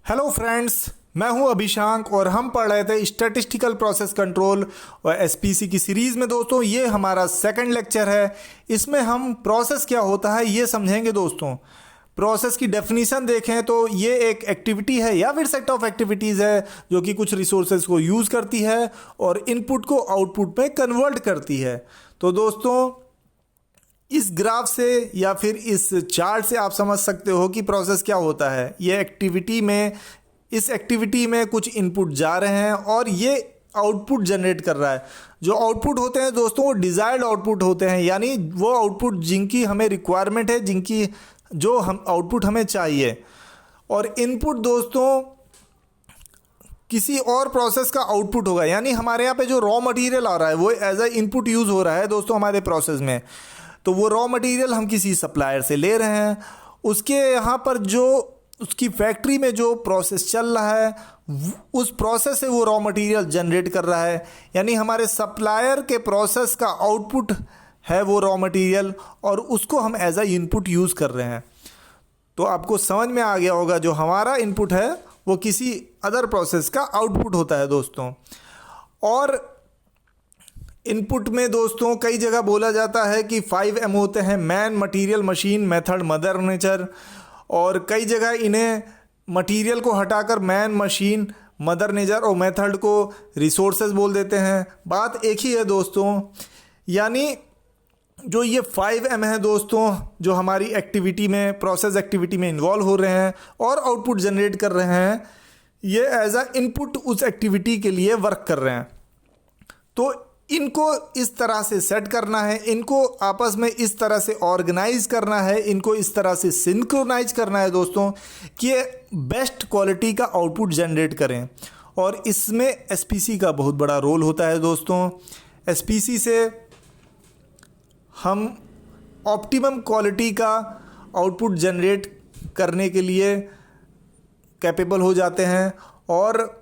Hello friends, मैं हूं अभिशांक और हम पढ़ रहे थे स्टैटिस्टिकल प्रोसेस कंट्रोल और एसपीसी की सीरीज़ में। दोस्तों ये हमारा सेकंड लेक्चर है। इसमें हम प्रोसेस क्या होता है ये समझेंगे। दोस्तों प्रोसेस की डेफिनीशन देखें तो ये एक एक्टिविटी है या फिर सेट ऑफ एक्टिविटीज़ है जो कि कुछ रिसोर्सेज को यूज़ करती है और इनपुट को आउटपुट में कन्वर्ट करती है। तो दोस्तों इस ग्राफ से या फिर इस चार्ट से आप समझ सकते हो कि प्रोसेस क्या होता है। इस एक्टिविटी में कुछ इनपुट जा रहे हैं और ये आउटपुट जनरेट कर रहा है। जो आउटपुट होते हैं दोस्तों वो डिज़ायर्ड आउटपुट होते हैं, यानी वो आउटपुट जिनकी हमें रिक्वायरमेंट है, जो हम आउटपुट हमें चाहिए। और इनपुट दोस्तों किसी और प्रोसेस का आउटपुट होगा, यानी हमारे यहाँ पे जो रॉ मटेरियल आ रहा है वो एज ए इनपुट यूज़ हो रहा है दोस्तों हमारे प्रोसेस में। तो वो रॉ मटेरियल हम किसी सप्लायर से ले रहे हैं, उसके यहाँ पर जो उसकी फैक्ट्री में जो प्रोसेस चल रहा है उस प्रोसेस से वो रॉ मटेरियल जनरेट कर रहा है, यानी हमारे सप्लायर के प्रोसेस का आउटपुट है वो रॉ मटेरियल और उसको हम एज अ इनपुट यूज़ कर रहे हैं। तो आपको समझ में आ गया होगा जो हमारा इनपुट है वो किसी अदर प्रोसेस का आउटपुट होता है दोस्तों। और इनपुट में दोस्तों कई जगह बोला जाता है कि 5M होते हैं, man, material, machine, method, mother nature. और कई जगह इन्हें मटेरियल को हटाकर मैन, मशीन, मदर नेचर और मेथड को रिसोर्सेज बोल देते हैं। बात एक ही है दोस्तों, यानी जो ये 5M है दोस्तों जो हमारी एक्टिविटी में, प्रोसेस एक्टिविटी में इन्वॉल्व हो रहे हैं और आउटपुट जनरेट कर रहे हैं, ये एज अ इनपुट उस एक्टिविटी के लिए वर्क कर रहे हैं। तो इनको इस तरह से सेट करना है, इनको आपस में इस तरह से ऑर्गेनाइज करना है, इनको इस तरह से सिंक्रोनाइज करना है दोस्तों कि ये बेस्ट क्वालिटी का आउटपुट जनरेट करें। और इसमें एसपीसी का बहुत बड़ा रोल होता है दोस्तों। एसपीसी से हम ऑप्टिमम क्वालिटी का आउटपुट जनरेट करने के लिए कैपेबल हो जाते हैं। और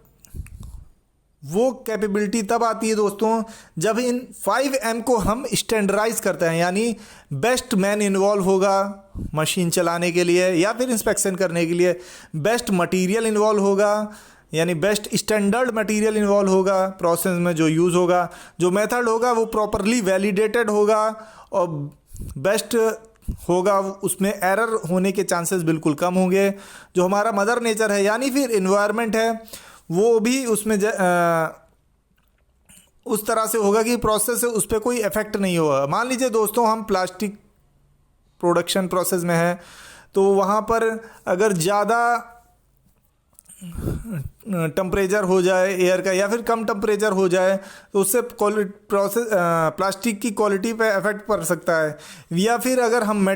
वो कैपेबिलिटी तब आती है दोस्तों जब इन 5M को हम स्टैंडर्डाइज करते हैं, यानी बेस्ट मैन इन्वॉल्व होगा मशीन चलाने के लिए या फिर इंस्पेक्शन करने के लिए, बेस्ट मटेरियल इन्वॉल्व होगा यानी बेस्ट स्टैंडर्ड मटेरियल इन्वॉल्व होगा प्रोसेस में जो यूज़ होगा, जो मेथड होगा वो प्रॉपरली वैलिडेटेड होगा और बेस्ट होगा, उसमें एरर होने के चांसेस बिल्कुल कम होंगे। जो हमारा मदर नेचर है यानी फिर इन्वायरमेंट है वो भी उसमें उस तरह से होगा कि प्रोसेस से उस पर कोई इफ़ेक्ट नहीं होगा। मान लीजिए दोस्तों हम प्लास्टिक प्रोडक्शन प्रोसेस में हैं तो वहाँ पर अगर ज़्यादा टेम्परेचर हो जाए एयर का या फिर कम टेम्परेचर हो जाए तो उससे प्लास्टिक की क्वालिटी पे इफ़ेक्ट पड़ सकता है। या फिर अगर हम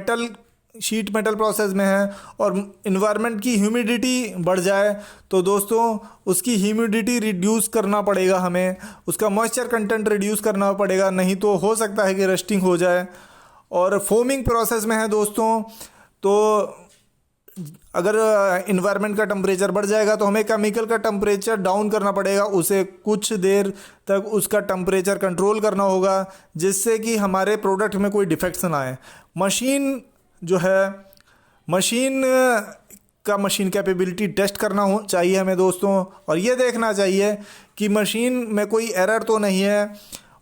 शीट मेटल प्रोसेस में है और इन्वायरमेंट की ह्यूमिडिटी बढ़ जाए तो दोस्तों उसकी ह्यूमिडिटी रिड्यूस करना पड़ेगा, हमें उसका मॉइस्चर कंटेंट रिड्यूस करना पड़ेगा, नहीं तो हो सकता है कि रस्टिंग हो जाए। और फोमिंग प्रोसेस में है दोस्तों तो अगर इन्वायरमेंट का टेम्परेचर बढ़ जाएगा तो हमें केमिकल का टेम्परेचर डाउन करना पड़ेगा, उसे कुछ देर तक उसका टेम्परेचर कंट्रोल करना होगा जिससे कि हमारे प्रोडक्ट में कोई डिफेक्ट्स ना आए। मशीन जो है मशीन कैपेबिलिटी टेस्ट करना चाहिए हमें दोस्तों और ये देखना चाहिए कि मशीन में कोई एरर तो नहीं है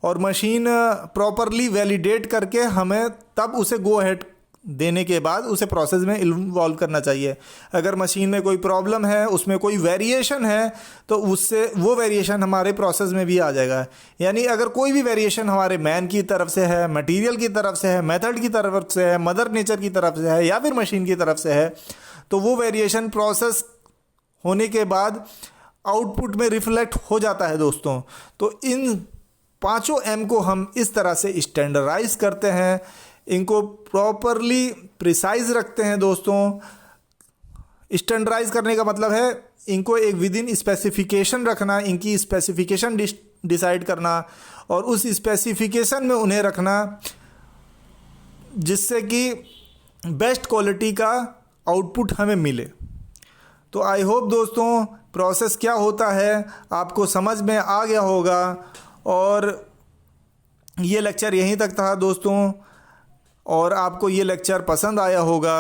और मशीन प्रॉपरली वैलिडेट करके हमें तब उसे गो अहेड देने के बाद उसे प्रोसेस में इन्वॉल्व करना चाहिए। अगर मशीन में कोई प्रॉब्लम है, उसमें कोई वेरिएशन है तो उससे वो वेरिएशन हमारे प्रोसेस में भी आ जाएगा। यानी अगर कोई भी वेरिएशन हमारे मैन की तरफ से है, मटेरियल की तरफ से है, मेथड की तरफ से है, मदर नेचर की तरफ से है या फिर मशीन की तरफ से है तो वो वेरिएशन प्रोसेस होने के बाद आउटपुट में रिफ्लेक्ट हो जाता है दोस्तों। तो इन 5M को हम इस तरह से स्टैंडर्डाइज करते हैं, इनको प्रॉपरली प्रिसाइज रखते हैं दोस्तों। स्टैंडर्डाइज करने का मतलब है इनको एक विद इन स्पेसिफिकेशन रखना, इनकी स्पेसिफिकेशन डिसाइड करना और उस स्पेसिफिकेशन में उन्हें रखना जिससे कि बेस्ट क्वालिटी का आउटपुट हमें मिले। तो आई होप दोस्तों प्रोसेस क्या होता है आपको समझ में आ गया होगा और ये लेक्चर यहीं तक था दोस्तों और आपको ये लेक्चर पसंद आया होगा।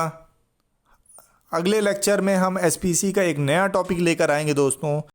अगले लेक्चर में हम एसपीसी का एक नया टॉपिक लेकर आएंगे दोस्तों।